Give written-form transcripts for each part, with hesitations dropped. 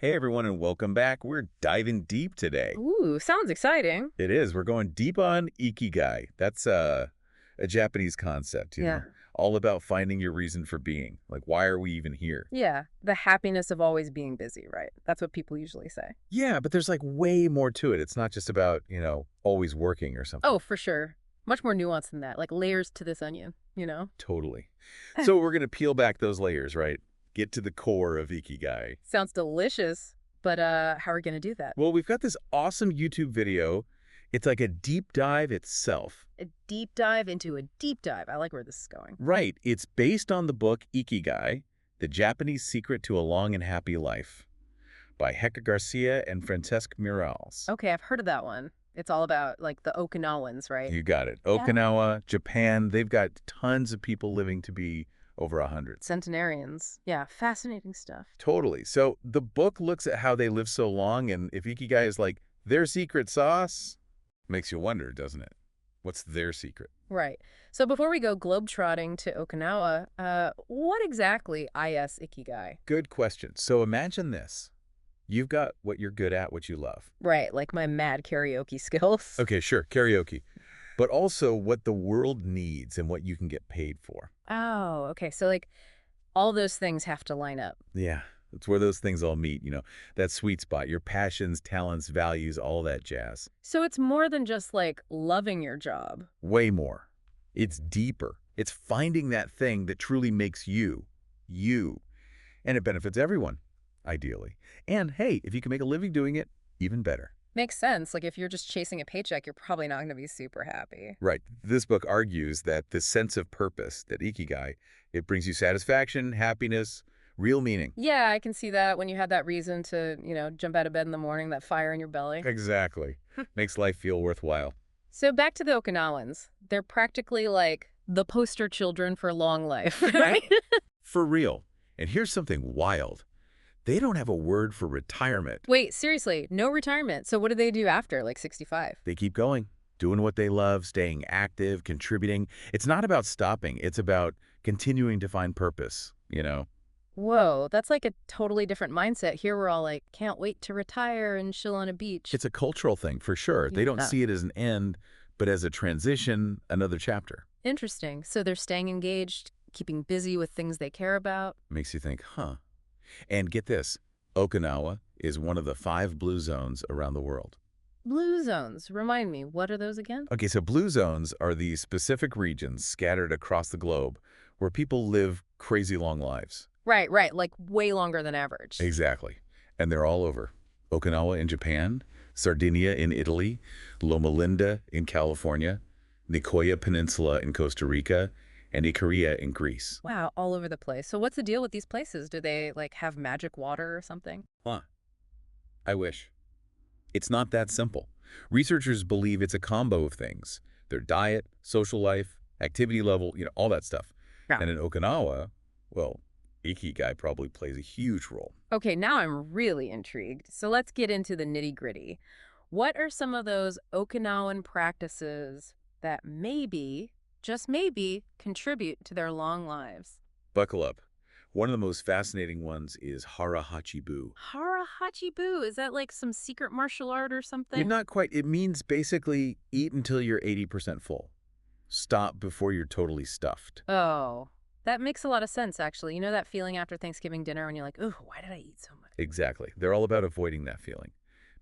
Hey everyone and welcome back. We're diving deep today. Ooh, sounds exciting. It is. We're going deep on ikigai. That's a Japanese concept, Yeah. all about finding your reason for being. Like, why are we even here? Yeah. The happiness of always being busy, right? That's what people usually say. Yeah, but there's like way more to it. It's not just about, always working or something. Oh, for sure. Much more nuance than that. Like layers to this onion? Totally. So we're going to peel back those layers, right? Get to the core of ikigai. Sounds delicious. But how are we going to do that? Well, we've got this awesome YouTube video. It's like a deep dive itself. A deep dive into a deep dive. I like where this is going. Right. It's based on the book Ikigai, The Japanese Secret to a Long and Happy Life by Hector Garcia and Francesc Miralles. Okay, I've heard of that one. It's all about like the Okinawans, right? You got it. Yeah. Okinawa, Japan, they've got tons of people living to be over 100. Centenarians. Yeah, fascinating stuff. Totally. So the book looks at how they live so long, and if Ikigai is like their secret sauce, makes you wonder, doesn't it? What's their secret? Right. So before we go globetrotting to Okinawa, what exactly is Ikigai? Good question. So imagine this. You've got what you're good at, what you love. Right, like my mad karaoke skills. Okay, sure, karaoke. But also what the world needs and what you can get paid for. Oh, okay. So like all those things have to line up. Yeah, it's where those things all meet, that sweet spot, your passions, talents, values, all that jazz. So it's more than just like loving your job. Way more. It's deeper. It's finding that thing that truly makes you, you. And it benefits everyone, ideally. And hey, if you can make a living doing it, even better. Makes sense. Like if you're just chasing a paycheck, you're probably not going to be super happy. Right. This book argues that this sense of purpose, that ikigai, it brings you satisfaction, happiness, real meaning. Yeah, I can see that when you had that reason to, jump out of bed in the morning, that fire in your belly. Exactly. Makes life feel worthwhile. So back to the Okinawans. They're practically like the poster children for long life, right? For real. And here's something wild. They don't have a word for retirement. Wait, seriously, no retirement. So what do they do after, like 65? They keep going, doing what they love, staying active, contributing. It's not about stopping. It's about continuing to find purpose. Whoa, that's like a totally different mindset. Here we're all like, can't wait to retire and chill on a beach. It's a cultural thing, for sure. They don't Yeah. see it as an end, but as a transition, another chapter. Interesting. So they're staying engaged, keeping busy with things they care about. Makes you think, huh? And get this, Okinawa is one of the 5 blue zones around the world. Blue zones. Remind me, what are those again? Okay, so blue zones are these specific regions scattered across the globe where people live crazy long lives. Right, like way longer than average. Exactly. And they're all over. Okinawa in Japan, Sardinia in Italy, Loma Linda in California, Nicoya Peninsula in Costa Rica, and Ikaria in Greece. Wow, all over the place. So what's the deal with these places? Do they like have magic water or something? Huh. I wish. It's not that simple. Researchers believe it's a combo of things. Their diet, social life, activity level, all that stuff. Yeah. And in Okinawa, well, ikigai probably plays a huge role. Okay, now I'm really intrigued. So let's get into the nitty-gritty. What are some of those Okinawan practices that maybe, just maybe, contribute to their long lives? Buckle up. One of the most fascinating ones is hara hachibu. Hara hachibu, is that like some secret martial art or something? Not quite. It means basically eat until you're 80% full. Stop before you're totally stuffed. Oh, that makes a lot of sense, actually. You know that feeling after Thanksgiving dinner when you're like, ooh, why did I eat so much? Exactly. They're all about avoiding that feeling,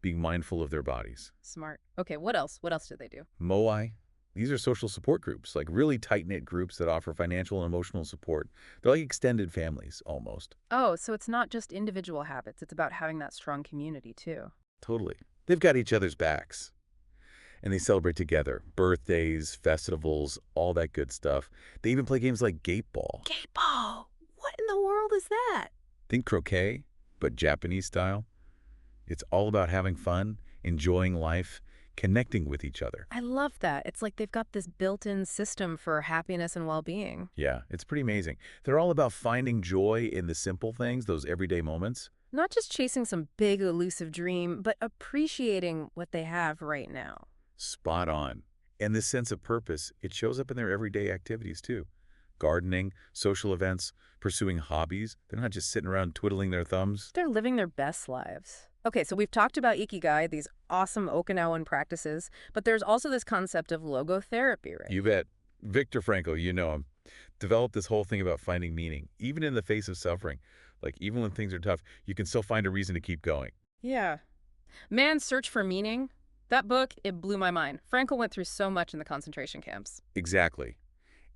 being mindful of their bodies. Smart. Okay, what else? What else do they do? Moai. These are social support groups, like really tight-knit groups that offer financial and emotional support. They're like extended families, almost. Oh, so it's not just individual habits. It's about having that strong community, too. Totally. They've got each other's backs. And they celebrate together. Birthdays, festivals, all that good stuff. They even play games like gate ball. Gate ball? What in the world is that? Think croquet, but Japanese style. It's all about having fun, enjoying life, connecting with each other. I love that. It's like they've got this built-in system for happiness and well-being. Yeah, it's pretty amazing. They're all about finding joy in the simple things, those everyday moments. Not just chasing some big, elusive dream, but appreciating what they have right now. Spot on. And this sense of purpose, it shows up in their everyday activities too. gardening, social events, pursuing hobbies. They're not just sitting around twiddling their thumbs. They're living their best lives. Okay, so we've talked about Ikigai, these awesome Okinawan practices, but there's also this concept of logotherapy, right? You bet. Viktor Frankl, you know him, developed this whole thing about finding meaning, even in the face of suffering. Like, even when things are tough, you can still find a reason to keep going. Yeah. Man's Search for Meaning, that book, it blew my mind. Frankl went through so much in the concentration camps. Exactly.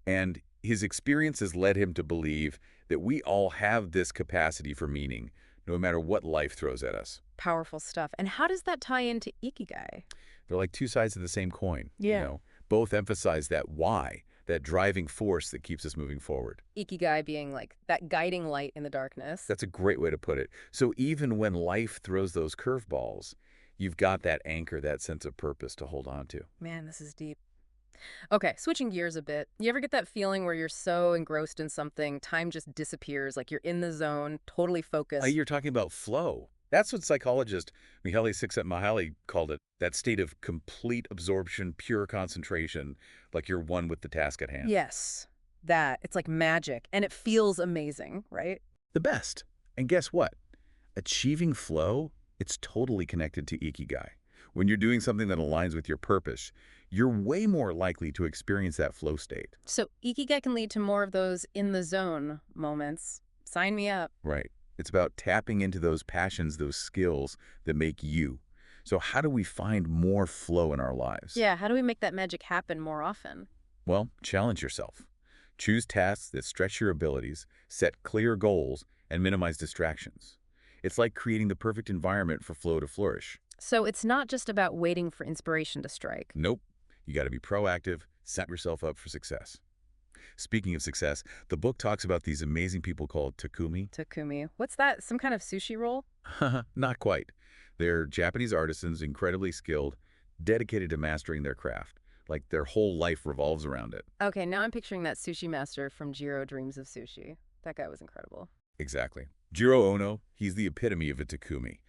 And his experiences led him to believe that we all have this capacity for meaning, no matter what life throws at us. Powerful stuff. And how does that tie into Ikigai? They're like two sides of the same coin, you Yeah. know? Both emphasize that why, that driving force that keeps us moving forward. Ikigai being like that guiding light in the darkness. That's a great way to put it. So even when life throws those curveballs, you've got that anchor, that sense of purpose to hold on to. Man, this is deep. Okay, switching gears a bit. You ever get that feeling where you're so engrossed in something, time just disappears, like you're in the zone, totally focused? You're talking about flow. That's what psychologist Mihaly Csikszentmihalyi called it, that state of complete absorption, pure concentration, like you're one with the task at hand. Yes, that. It's like magic, and it feels amazing, right? The best. And guess what? Achieving flow, it's totally connected to Ikigai. When you're doing something that aligns with your purpose, you're way more likely to experience that flow state. So Ikigai can lead to more of those in the zone moments. Sign me up. Right. It's about tapping into those passions, those skills that make you. So how do we find more flow in our lives? Yeah, how do we make that magic happen more often? Well, challenge yourself. Choose tasks that stretch your abilities, set clear goals, and minimize distractions. It's like creating the perfect environment for flow to flourish. So it's not just about waiting for inspiration to strike. Nope. You got to be proactive, set yourself up for success. Speaking of success, the book talks about these amazing people called takumi. Takumi. What's that? Some kind of sushi roll? Not quite. They're Japanese artisans, incredibly skilled, dedicated to mastering their craft. Like their whole life revolves around it. Okay, now I'm picturing that sushi master from Jiro Dreams of Sushi. That guy was incredible. Exactly. Jiro Ono, he's the epitome of a takumi.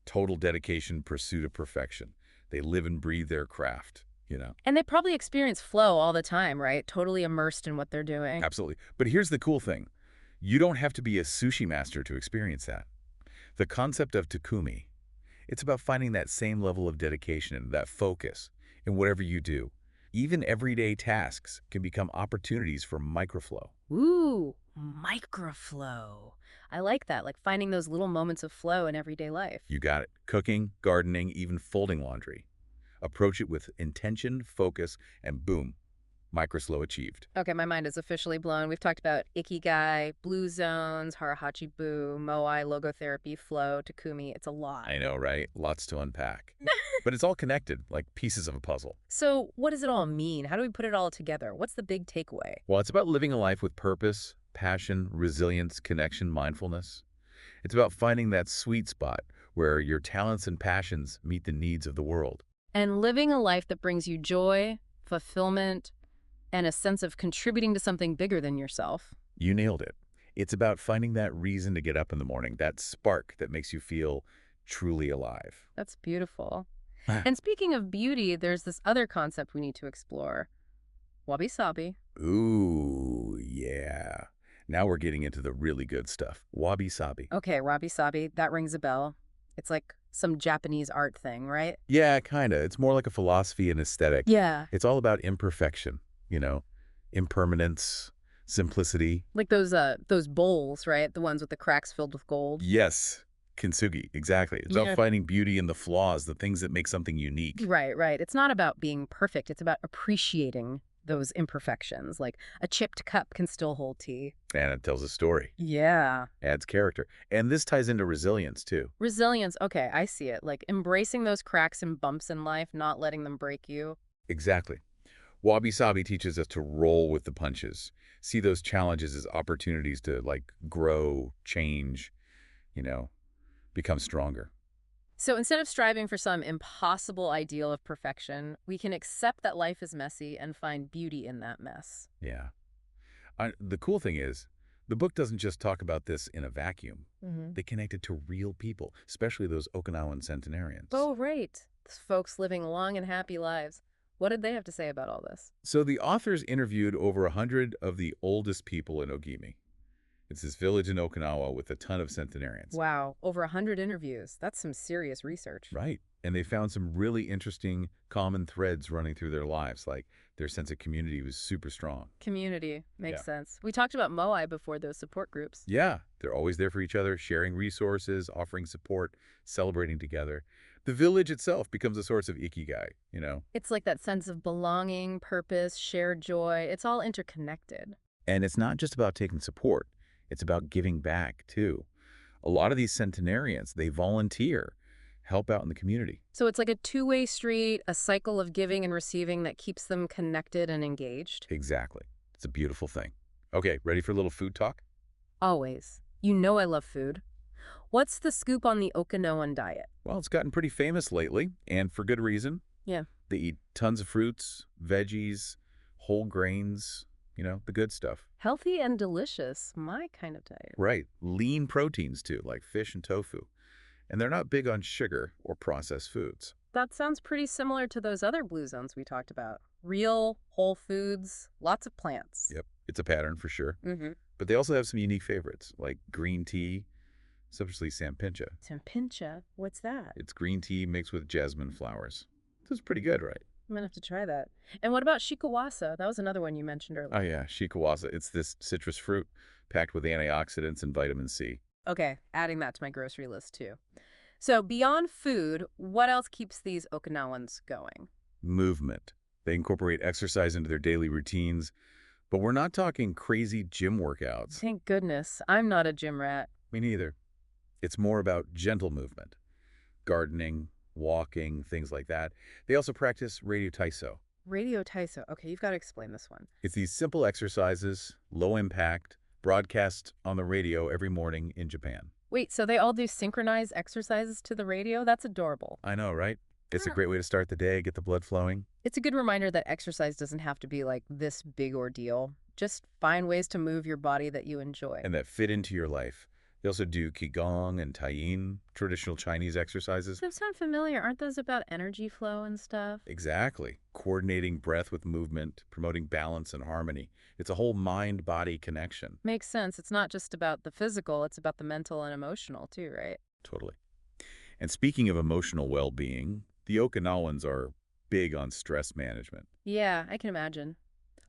Total dedication, pursuit of perfection. They live and breathe their craft, you know. And they probably experience flow all the time, right? Totally immersed in what they're doing. Absolutely. But here's the cool thing. You don't have to be a sushi master to experience that. The concept of takumi, it's about finding that same level of dedication and that focus in whatever you do. Even everyday tasks can become opportunities for microflow. Ooh, microflow. I like that, like finding those little moments of flow in everyday life. You got it. Cooking, gardening, even folding laundry. Approach it with intention, focus, and boom, microflow achieved. Okay, my mind is officially blown. We've talked about Ikigai, blue zones, Harahachi-bu, Moai, logotherapy, flow, Takumi. It's a lot. I know, right? Lots to unpack. But it's all connected, like pieces of a puzzle. So what does it all mean? How do we put it all together? What's the big takeaway? Well, it's about living a life with purpose, passion, resilience, connection, mindfulness. It's about finding that sweet spot where your talents and passions meet the needs of the world. And living a life that brings you joy, fulfillment, and a sense of contributing to something bigger than yourself. You nailed it. It's about finding that reason to get up in the morning, that spark that makes you feel truly alive. That's beautiful. And speaking of beauty, there's this other concept we need to explore. Wabi-sabi. Ooh, yeah. Now we're getting into the really good stuff. Wabi-sabi. Okay, wabi-sabi, that rings a bell. It's like some Japanese art thing, right? Yeah, kinda. It's more like a philosophy and aesthetic. Yeah. It's all about imperfection, you know, impermanence, simplicity. Like those bowls, right? The ones with the cracks filled with gold. Yes, kintsugi, exactly. It's Yeah. about finding beauty in the flaws, the things that make something unique. Right, right. It's not about being perfect. It's about appreciating those imperfections. Like a chipped cup can still hold tea. And it tells a story, Yeah. adds character. And this ties into resilience, too. Resilience. Okay, I see it. Like embracing those cracks and bumps in life, not letting them break you. Exactly. Wabi-sabi teaches us to roll with the punches, see those challenges as opportunities to, like, grow, change, you know, become stronger. So instead of striving for some impossible ideal of perfection, we can accept that life is messy and find beauty in that mess. Yeah. The cool thing is, the book doesn't just talk about this in a vacuum. They connect it to real people, especially those Okinawan centenarians. Oh, right. Those folks living long and happy lives. What did they have to say about all this? So the authors interviewed over 100 of the oldest people in Ogimi. It's this village in Okinawa with a ton of centenarians. Wow, over 100 interviews. That's some serious research. Right. And they found some really interesting common threads running through their lives, like their sense of community was super strong. Community. Yeah. Makes sense. We talked about moai before, those support groups. Yeah, they're always there for each other, sharing resources, offering support, celebrating together. The village itself becomes a source of ikigai. It's like that sense of belonging, purpose, shared joy. It's all interconnected. And it's not just about taking support, it's about giving back, too. A lot of these centenarians, they volunteer, help out in the community. So it's like a two-way street, a cycle of giving and receiving that keeps them connected and engaged. Exactly. It's a beautiful thing. Okay, ready for a little food talk? Always. You know I love food. What's the scoop on the Okinawan diet? Well, it's gotten pretty famous lately, and for good reason. Yeah. They eat tons of fruits, veggies, whole grains, the good stuff. Healthy and delicious. My kind of diet. Right. Lean proteins, too, like fish and tofu. And they're not big on sugar or processed foods. That sounds pretty similar to those other blue zones we talked about. Real, whole foods, lots of plants. Yep. It's a pattern for sure. Mm-hmm. But they also have some unique favorites, like green tea, especially sampincha. Sampincha? What's that? It's green tea mixed with jasmine flowers. So it's pretty good, right? I'm gonna have to try that. And what about shikawasa? That was another one you mentioned earlier. Oh, yeah, shikawasa. It's this citrus fruit packed with antioxidants and vitamin C. Okay, adding that to my grocery list too. So beyond food, what else keeps these Okinawans going? Movement. They incorporate exercise into their daily routines, but we're not talking crazy gym workouts. Thank goodness. I'm not a gym rat. Me neither. It's more about gentle movement, gardening, walking, things like that. They also practice radio taiso. Radio Taiso. Okay, you've got to explain this one. It's these simple exercises, low impact, broadcast on the radio every morning in Japan. Wait, so they all do synchronized exercises to the radio? That's adorable. I know, right? It's a Huh. great way to start the day, get the blood flowing. It's a good reminder that exercise doesn't have to be like this big ordeal. Just find ways to move your body that you enjoy. And that fit into your life. They also do qigong and taiyin, traditional Chinese exercises. Those sound familiar. Aren't those about energy flow and stuff? Exactly. Coordinating breath with movement, promoting balance and harmony. It's a whole mind-body connection. Makes sense. It's not just about the physical, it's about the mental and emotional too, right? Totally. And speaking of emotional well-being, the Okinawans are big on stress management. Yeah, I can imagine.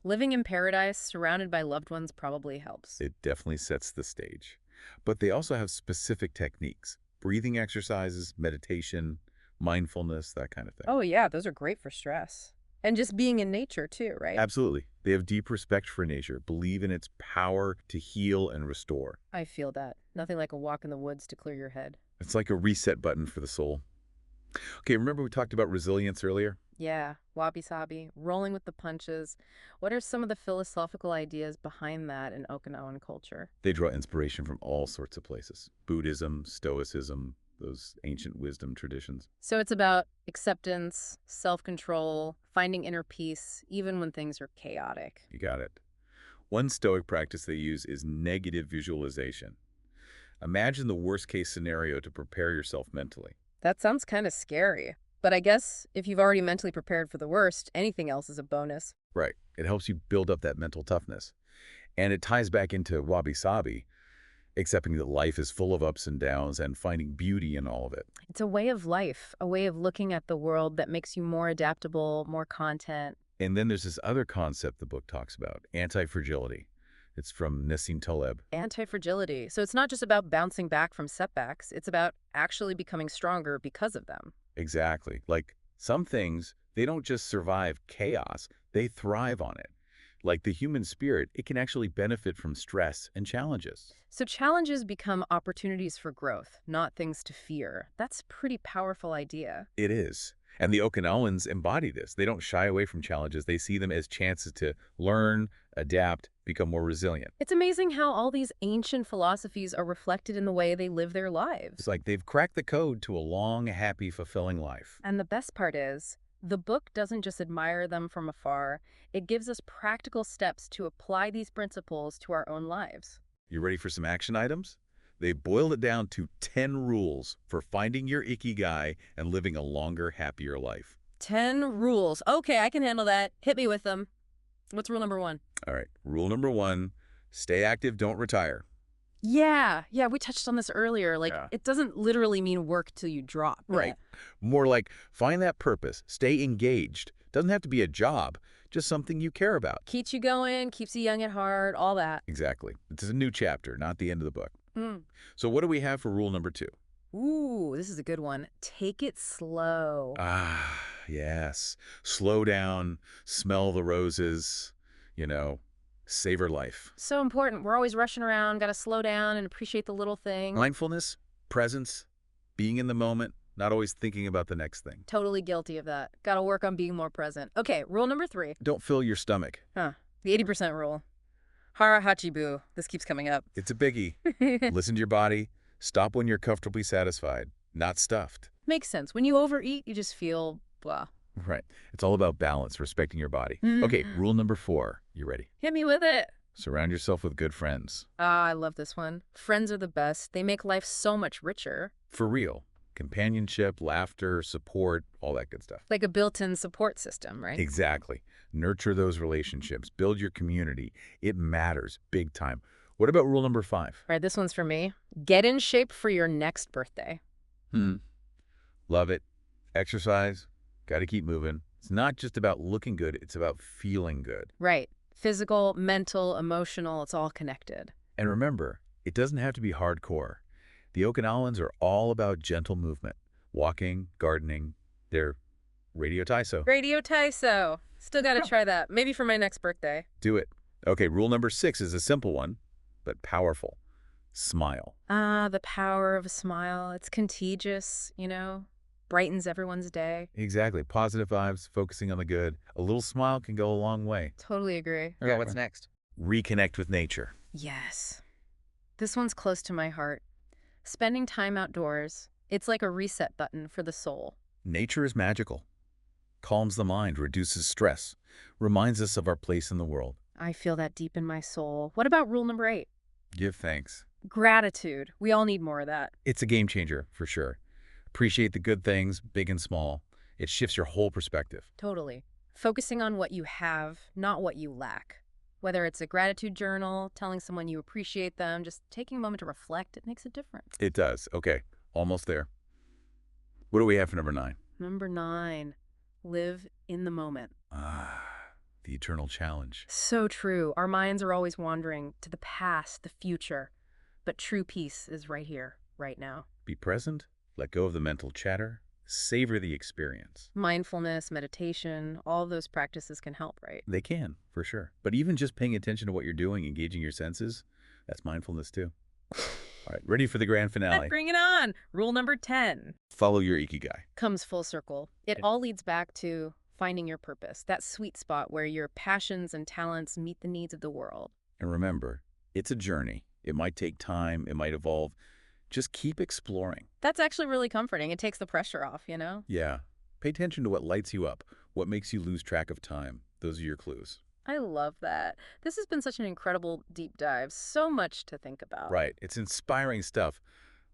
Living in paradise, surrounded by loved ones, probably helps. It definitely sets the stage. But they also have specific techniques, breathing exercises, meditation, mindfulness, that kind of thing. Oh, yeah, those are great for stress. And just being in nature too, right? Absolutely. They have deep respect for nature, believe in its power to heal and restore. I feel that. Nothing like a walk in the woods to clear your head. It's like a reset button for the soul. Okay, remember we talked about resilience earlier? Yeah, wabi-sabi, rolling with the punches. What are some of the philosophical ideas behind that in Okinawan culture? They draw inspiration from all sorts of places. Buddhism, Stoicism, those ancient wisdom traditions. So it's about acceptance, self-control, finding inner peace, even when things are chaotic. You got it. One Stoic practice they use is negative visualization. Imagine the worst-case scenario to prepare yourself mentally. That sounds kind of scary. But I guess if you've already mentally prepared for the worst, anything else is a bonus. Right. It helps you build up that mental toughness. And it ties back into wabi-sabi, accepting that life is full of ups and downs and finding beauty in all of it. It's a way of life, a way of looking at the world that makes you more adaptable, more content. And then there's this other concept the book talks about, anti-fragility. It's from Nassim Taleb. Anti-fragility. So it's not just about bouncing back from setbacks. It's about actually becoming stronger because of them. Exactly. Like some things, they don't just survive chaos, they thrive on it. Like the human spirit, it can actually benefit from stress and challenges. So challenges become opportunities for growth, not things to fear. That's a pretty powerful idea. It is. And the Okinawans embody this. They don't shy away from challenges. They see them as chances to learn, adapt, become more resilient. It's amazing how all these ancient philosophies are reflected in the way they live their lives. It's like they've cracked the code to a long, happy, fulfilling life. And the best part is, the book doesn't just admire them from afar. It gives us practical steps to apply these principles to our own lives. You ready for some action items? They boiled it down to 10 rules for finding your ikigai and living a longer, happier life. 10 rules. Okay, I can handle that. Hit me with them. What's rule number 1? All right. Rule number 1, stay active, don't retire. Yeah, we touched on this earlier. Like, Yeah. it doesn't literally mean work till you drop. Right. More like find that purpose. Stay engaged. Doesn't have to be a job, just something you care about. Keeps you going, keeps you young at heart, all that. Exactly. This is a new chapter, not the end of the book. Mm. So what do we have for rule number 2? Ooh, this is a good one. Take it slow. Ah, yes. Slow down, smell the roses, you know, savor life. So important. We're always rushing around, got to slow down and appreciate the little things. Mindfulness, presence, being in the moment, not always thinking about the next thing. Totally guilty of that. Got to work on being more present. Okay, rule number 3. Don't fill your stomach. The 80% rule. Hara hachibu. This keeps coming up. It's a biggie. Listen to your body. Stop when you're comfortably satisfied, not stuffed. Makes sense. When you overeat, you just feel blah. Right. It's all about balance, respecting your body. Okay, rule number 4. You ready? Hit me with it. Surround yourself with good friends. Ah, I love this one. Friends are the best. They make life so much richer. For real. Companionship, laughter, support, all that good stuff. Like a built-in support system, right? Exactly. Nurture those relationships. Build your community. It matters big time. What about rule number 5? All right, this one's for me. Get in shape for your next birthday. Love it. Exercise. Got to keep moving. It's not just about looking good. It's about feeling good. Right. Physical, mental, emotional, it's all connected. And remember, it doesn't have to be hardcore. The Okinawans are all about gentle movement. Walking, gardening. They're radio taiso. Radio Taiso. Still got to try that. Maybe for my next birthday. Do it. Okay, rule number 6 is a simple one, but powerful. Smile. Ah, the power of a smile. It's contagious, brightens everyone's day. Exactly. Positive vibes, focusing on the good. A little smile can go a long way. Totally agree. Okay, what's next? Reconnect with nature. Yes. This one's close to my heart. Spending time outdoors, it's like a reset button for the soul. Nature is magical. Calms the mind, reduces stress, reminds us of our place in the world. I feel that deep in my soul. What about rule number 8? Give thanks. Gratitude. We all need more of that. It's a game changer, for sure. Appreciate the good things, big and small. It shifts your whole perspective. Totally. Focusing on what you have, not what you lack. Whether it's a gratitude journal, telling someone you appreciate them, just taking a moment to reflect, it makes a difference. It does. Okay, almost there. What do we have for number 9? Number 9, live in the moment. Ah, the eternal challenge. So true. Our minds are always wandering to the past, the future. But true peace is right here, right now. Be present, let go of the mental chatter, savor the experience. Mindfulness, meditation, all of those practices can help, right? They can, for sure. But even just paying attention to what you're doing, engaging your senses, that's mindfulness too. All right, ready for the grand finale. Bring it on! Rule number 10 Follow your ikigai. comes full circle. It all leads back to finding your purpose, that sweet spot where your passions and talents meet the needs of the world. And remember, it's a journey. It might take time, it might evolve. Just keep exploring. That's actually really comforting. It takes the pressure off, Yeah. Pay attention to what lights you up, what makes you lose track of time. Those are your clues. I love that. This has been such an incredible deep dive. So much to think about. Right. It's inspiring stuff.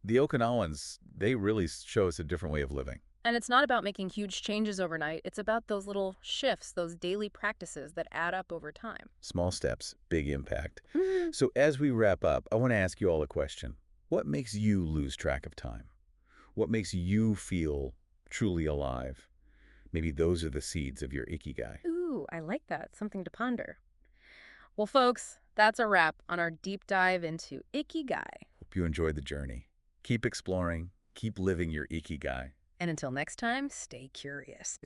The Okinawans, they really show us a different way of living. And it's not about making huge changes overnight. It's about those little shifts, those daily practices that add up over time. Small steps, big impact. So as we wrap up, I want to ask you all a question. What makes you lose track of time? What makes you feel truly alive? Maybe those are the seeds of your ikigai. Ooh, I like that. Something to ponder. Well, folks, that's a wrap on our deep dive into ikigai. Hope you enjoyed the journey. Keep exploring, keep living your ikigai. And until next time, stay curious.